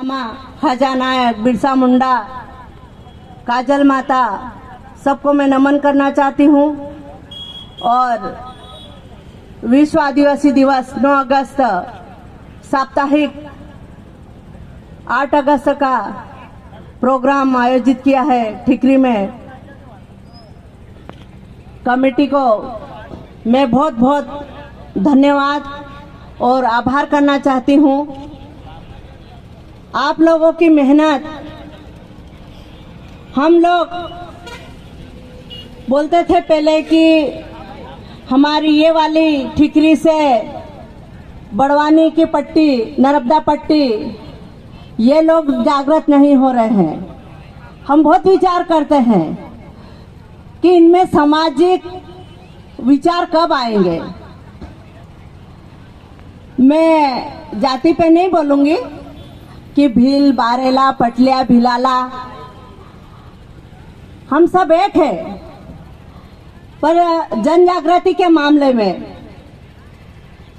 खजानायक बिरसा मुंडा, काजल माता, सबको मैं नमन करना चाहती हूँ। और विश्व आदिवासी दिवस 9 अगस्त साप्ताहिक 8 अगस्त का प्रोग्राम आयोजित किया है ठिकरी में। कमेटी को मैं बहुत बहुत धन्यवाद और आभार करना चाहती हूँ। आप लोगों की मेहनत, हम लोग बोलते थे पहले कि हमारी ये वाली ठिकरी से बड़वानी की पट्टी, नर्मदा पट्टी, ये लोग जागृत नहीं हो रहे हैं। हम बहुत विचार करते हैं कि इनमें सामाजिक विचार कब आएंगे। मैं जाति पे नहीं बोलूंगी कि भील, बारेला, पटलिया, भिलाला, हम सब एक है, पर जन जागृति के मामले में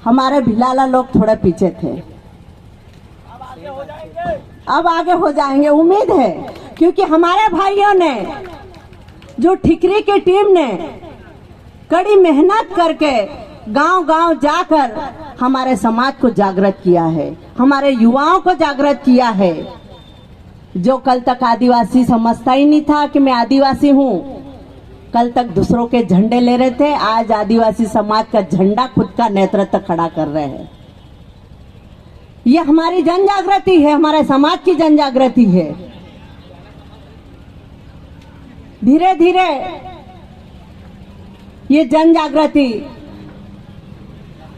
हमारे भिलाला लोग थोड़े पीछे थे। अब आगे हो जाएंगे, उम्मीद है, क्योंकि हमारे भाइयों ने, जो ठिकरी की टीम ने कड़ी मेहनत करके गांव-गांव जाकर हमारे समाज को जागृत किया है, हमारे युवाओं को जागृत किया है। जो कल तक आदिवासी समझता ही नहीं था कि मैं आदिवासी हूँ, कल तक दूसरों के झंडे ले रहे थे, आज आदिवासी समाज का झंडा खुद का नेतृत्व खड़ा कर रहे हैं। ये हमारी जन जागृति है, हमारे समाज की जन जागृति है। धीरे धीरे ये जन जागृति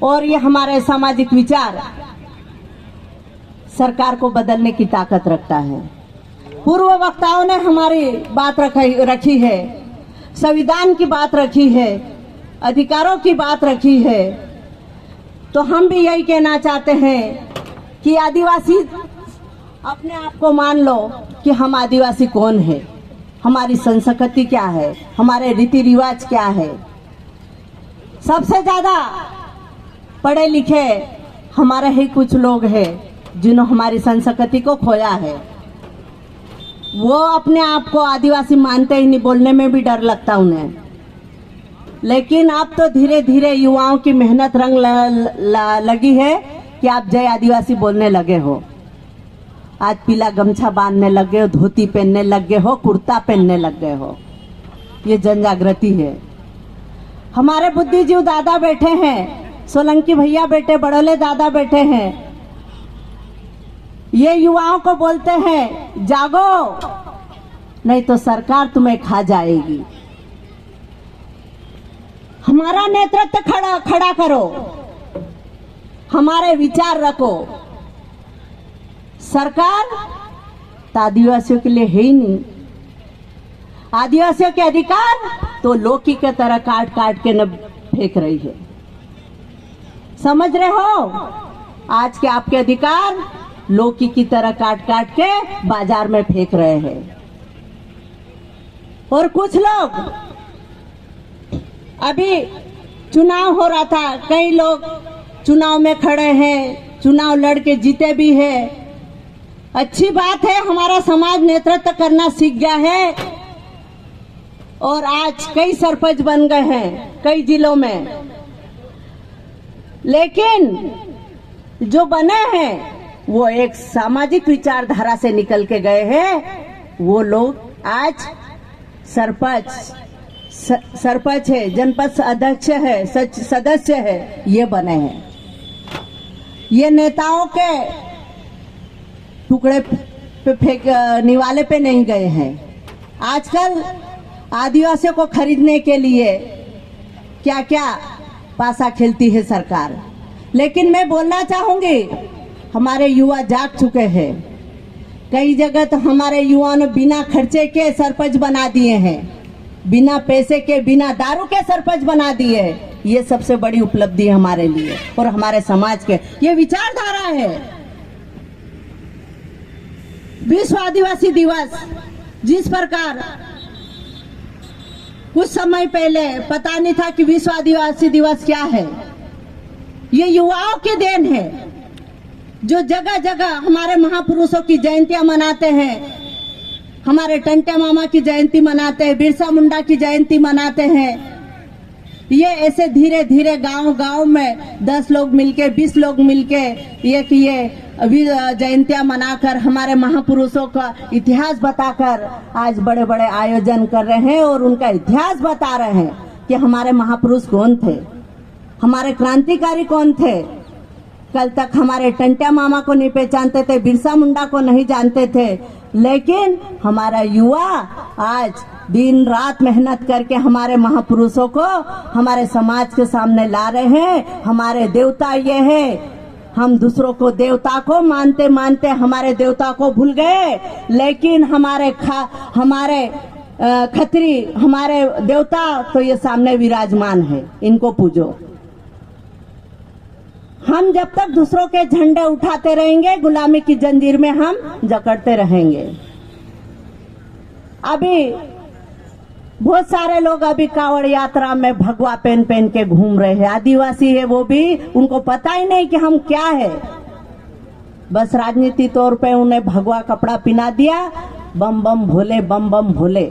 और ये हमारे सामाजिक विचार सरकार को बदलने की ताकत रखता है। पूर्व वक्ताओं ने हमारी बात रखी है, संविधान की बात रखी है, अधिकारों की बात रखी है। तो हम भी यही कहना चाहते हैं कि आदिवासी अपने आप को मान लो कि हम आदिवासी कौन है, हमारी संस्कृति क्या है, हमारे रीति रिवाज क्या है। सबसे ज्यादा पढ़े लिखे हमारे ही कुछ लोग हैं जिन्होंने हमारी संस्कृति को खोया है। वो अपने आप को आदिवासी मानते ही नहीं, बोलने में भी डर लगता उन्हें। लेकिन अब तो धीरे धीरे युवाओं की मेहनत रंग लगी है कि आप जय आदिवासी बोलने लगे हो। आज पीला गमछा बांधने लगे हो, धोती पहनने लगे हो, कुर्ता पहनने लगे हो। ये जन जागृति है। हमारे बुद्धिजीव दादा बैठे हैं, सोलंकी भैया बैठे, बड़ोले दादा बैठे हैं। ये युवाओं को बोलते हैं जागो, नहीं तो सरकार तुम्हें खा जाएगी। हमारा नेतृत्व खड़ा करो, हमारे विचार रखो। सरकार तो आदिवासियों के लिए है ही नहीं। आदिवासियों के अधिकार तो लौकी के तरह काट काट के न फेंक रही है। समझ रहे हो? आज के आपके अधिकार लौकी की तरह काट काट के बाजार में फेंक रहे हैं। और कुछ लोग, अभी चुनाव हो रहा था, कई लोग चुनाव में खड़े हैं, चुनाव लड़ के जीते भी है। अच्छी बात है, हमारा समाज नेतृत्व करना सीख गया है और आज कई सरपंच बन गए हैं कई जिलों में। लेकिन जो बने हैं वो एक सामाजिक विचारधारा से निकल के गए हैं। वो लोग आज सरपंच है, जनपद अध्यक्ष है, सदस्य है, ये बने हैं। ये नेताओं के टुकड़े पे निवाले पे नहीं गए हैं। आजकल आदिवासियों को खरीदने के लिए क्या क्या पासा खेलती है सरकार। लेकिन मैं बोलना चाहूंगी, हमारे युवा जाग चुके हैं। कई जगह तो हमारे युवाओं ने बिना खर्चे के सरपंच बना दिए हैं, बिना पैसे के, बिना दारू के सरपंच बना दिए हैं। ये सबसे बड़ी उपलब्धि है हमारे लिए और हमारे समाज के। ये विचारधारा है। विश्व आदिवासी दिवस जिस प्रकार कुछ समय पहले पता नहीं था कि विश्व आदिवासी दिवस क्या है, ये युवाओं की देन है। जो जगह जगह हमारे महापुरुषों की जयंतियां मनाते हैं, हमारे टंटे मामा की जयंती मनाते हैं, बिरसा मुंडा की जयंती मनाते हैं, ये ऐसे धीरे धीरे गांव गांव में 10 लोग मिलके 20 लोग मिलके ये जयंतियां मनाकर हमारे महापुरुषों का इतिहास बताकर आज बड़े बड़े आयोजन कर रहे हैं और उनका इतिहास बता रहे हैं कि हमारे महापुरुष कौन थे, हमारे क्रांतिकारी कौन थे। कल तक हमारे टंटिया मामा को नहीं पहचानते थे, बिरसा मुंडा को नहीं जानते थे, लेकिन हमारा युवा आज दिन रात मेहनत करके हमारे महापुरुषों को हमारे समाज के सामने ला रहे हैं। हमारे देवता ये है, हम दूसरों को देवता को मानते मानते हमारे देवता को भूल गए, लेकिन हमारे खत्री हमारे देवता तो ये सामने विराजमान है, इनको पूजो। हम जब तक दूसरों के झंडे उठाते रहेंगे, गुलामी की जंजीर में हम जकड़ते रहेंगे। अभी बहुत सारे लोग अभी कावड़ यात्रा में भगवा पहन पहन के घूम रहे हैं, आदिवासी है वो भी, उनको पता ही नहीं कि हम क्या है, बस राजनीति तौर पे उन्हें भगवा कपड़ा पिना दिया, बम बम भोले, बम बम भोले,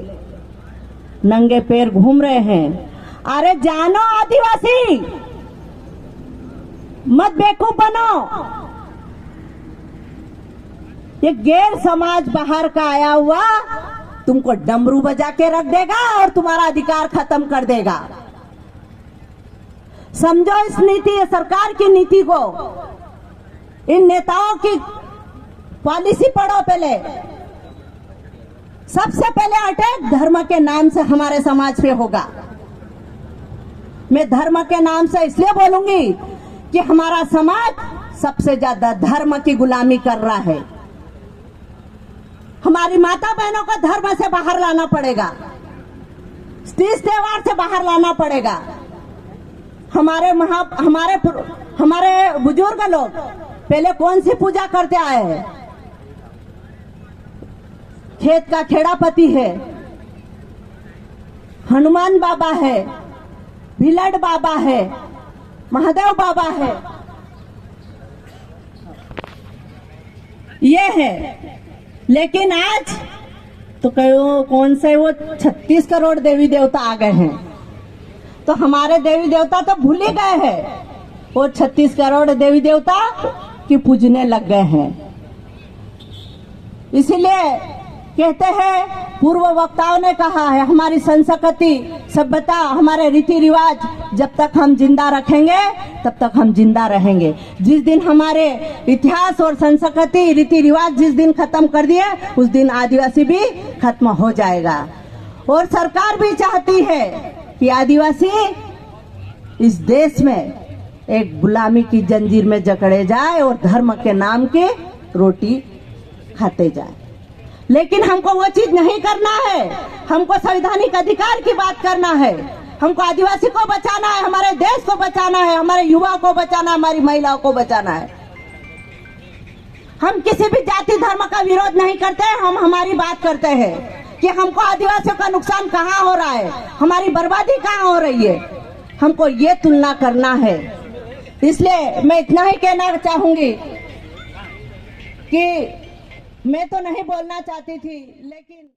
नंगे पैर घूम रहे हैं। अरे जानो आदिवासी, मत बेवकूफ बनो। ये गैर समाज बाहर का आया हुआ तुमको डमरू बजा के रख देगा और तुम्हारा अधिकार खत्म कर देगा। समझो इस नीति, सरकार की नीति को, इन नेताओं की पॉलिसी पढ़ो। पहले सबसे पहले अटैक धर्म के नाम से हमारे समाज पे होगा। मैं धर्म के नाम से इसलिए बोलूंगी कि हमारा समाज सबसे ज्यादा धर्म की गुलामी कर रहा है। हमारी माता बहनों को धर्म से बाहर लाना पड़ेगा, तीज त्योहार से बाहर लाना पड़ेगा। हमारे बुजुर्ग लोग पहले कौन सी पूजा करते आए हैं? खेत का खेड़ापति है, हनुमान बाबा है, भिलड़ बाबा है, महादेव बाबा है, ये है। लेकिन आज तो कौन से वो 36 करोड़ देवी देवता आ गए हैं, तो हमारे देवी देवता तो भूल ही गए हैं, वो 36 करोड़ देवी देवता की पूजने लग गए हैं। इसीलिए कहते हैं, पूर्व वक्ताओं ने कहा है, हमारी संस्कृति सभ्यता, हमारे रीति रिवाज जब तक हम जिंदा रखेंगे तब तक हम जिंदा रहेंगे। जिस दिन हमारे इतिहास और संस्कृति रीति रिवाज जिस दिन खत्म कर दिए, उस दिन आदिवासी भी खत्म हो जाएगा। और सरकार भी चाहती है कि आदिवासी इस देश में एक गुलामी की जंजीर में जकड़े जाए और धर्म के नाम के रोटी खाते जाए। लेकिन हमको वो चीज नहीं करना है, हमको संवैधानिक अधिकार की बात करना है। हमको आदिवासी को बचाना है, हमारे देश को बचाना है, हमारे युवा को बचाना है, हमारी महिलाओं को बचाना है। हम किसी भी जाति धर्म का विरोध नहीं करते हैं, हम हमारी बात करते हैं कि हमको आदिवासियों का नुकसान कहाँ हो रहा है, हमारी बर्बादी कहाँ हो रही है, हमको ये तुलना करना है। इसलिए मैं इतना ही कहना चाहूंगी कि मैं तो नहीं बोलना चाहती थी, लेकिन